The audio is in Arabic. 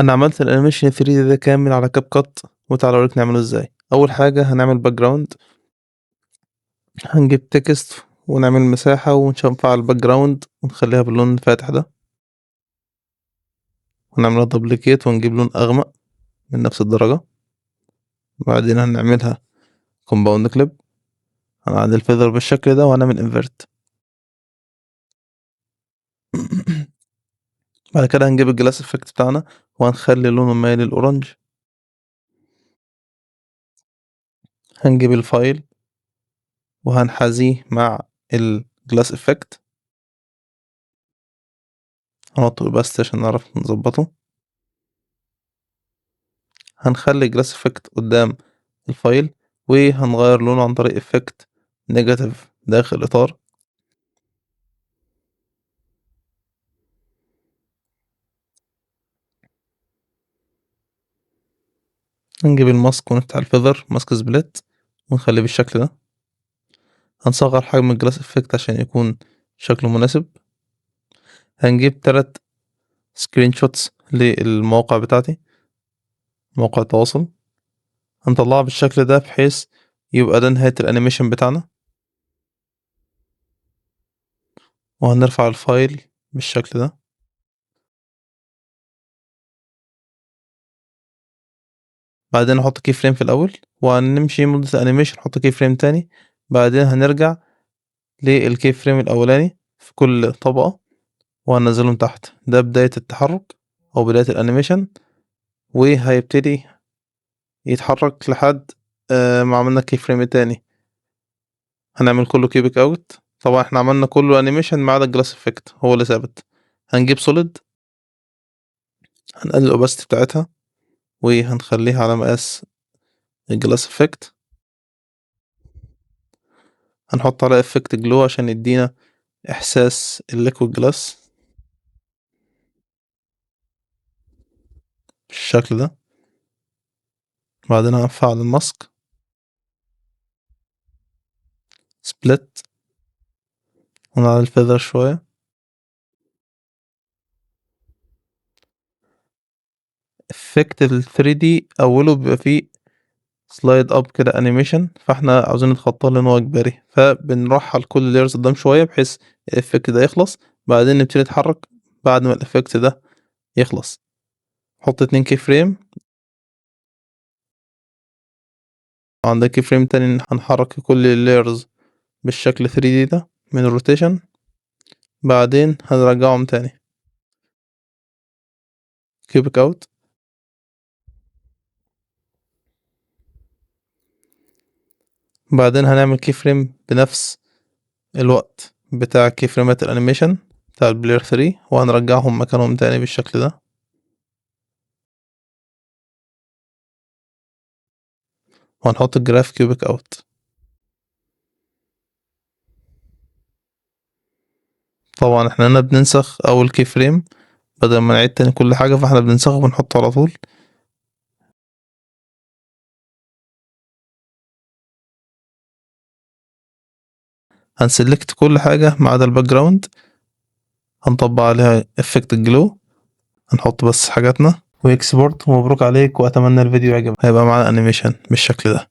انا عملت الانيميشن 3 ده كامل على كاب كات، وتعالى اوريك نعمله ازاي. اول حاجه هنعمل باك جراوند، هنجيب تكست ونعمل مساحه ونشفع الباك جراوند ونخليها باللون الفاتح ده، ونعملها دوبليكيت ونجيب لون اغمق من نفس الدرجه. وبعدين هنعملها كومباوند كليب، هنعدل الفيذر بالشكل ده وهنعمل انفيرت. بعد كده هنجيب الجلاس افكت بتاعنا وهنخلي لونه مايل للاورنج. هنجيب الفايل وهنحذيه مع الجلاس افكت، هنحطه بس عشان نعرف نظبطه. هنخلي جلاس افكت قدام الفايل وهنغير لونه عن طريق افكت نيجاتيف داخل اطار. هنجيب الماسك ونفتح الفيذر ماسك سبليت ونخليه بالشكل ده. هنصغر حجم الجلاس افكت عشان يكون شكله مناسب. هنجيب 3 سكرين شوتس للمواقع بتاعتي، مواقع التواصل، هنطلعها بالشكل ده بحيث يبقى ده نهاية الانيميشن بتاعنا. وهنرفع الفايل بالشكل ده. بعدين نحط كي فريم في الاول وهنمشي مدة الانيميشن نحط كي فريم تاني. بعدين هنرجع للكي فريم الاولاني في كل طبقة وهنزلهم تحت. ده بداية التحرك او بداية الانيميشن، وهيبتدي يتحرك لحد ما عملنا كي فريم التاني. هنعمل كله كيبك اوت. طبعا احنا عملنا كله انيميشن ما عدا الجلاس افكت هو اللي ثابت. هنجيب سوليد، هنقلل الاوباسيتي بتاعتها وهنخليها على مقاس الجلاس افكت. هنحط على افكت جلو عشان يدينا احساس الليكويد جلاس بالشكل ده. بعدين هنفعل الماسك سبليت ونعلى الفيذر شوية. افكت ال 3D اوله بيبقى فيه سلايد اب كده انيميشن، فاحنا عاوزين نتخطاه لان هو اجباري، فبنرحل كل لايرز قدام شوية بحيث الافكت ده يخلص. بعدين نبتدي نتحرك بعد ما الافكت ده يخلص. حط 2 كي فريم. عندك كي فريم تاني هنحرك كل اللايرز بالشكل 3D ده من الروتيشن. بعدين هنرجعهم تاني كيوبك اوت. بعدين هنعمل كي فريم بنفس الوقت بتاع كي فريمات الانيميشن بتاع البلاير 3 وهنرجعهم مكانهم تاني بالشكل ده. وهنحط الجراف كيوبك اوت. طبعا احنا هنا بننسخ اول كي فريم بدل ما نعيد تاني كل حاجة، فاحنا بننسخه ونحطه على طول. هنسلكت كل حاجة ما عدا الباك جراوند، هنطبق عليها افكت الجلو، هنحط بس حاجاتنا واكسبورت. ومبروك عليك واتمنى الفيديو يعجبك. هيبقى معانا انيميشن بالشكل ده.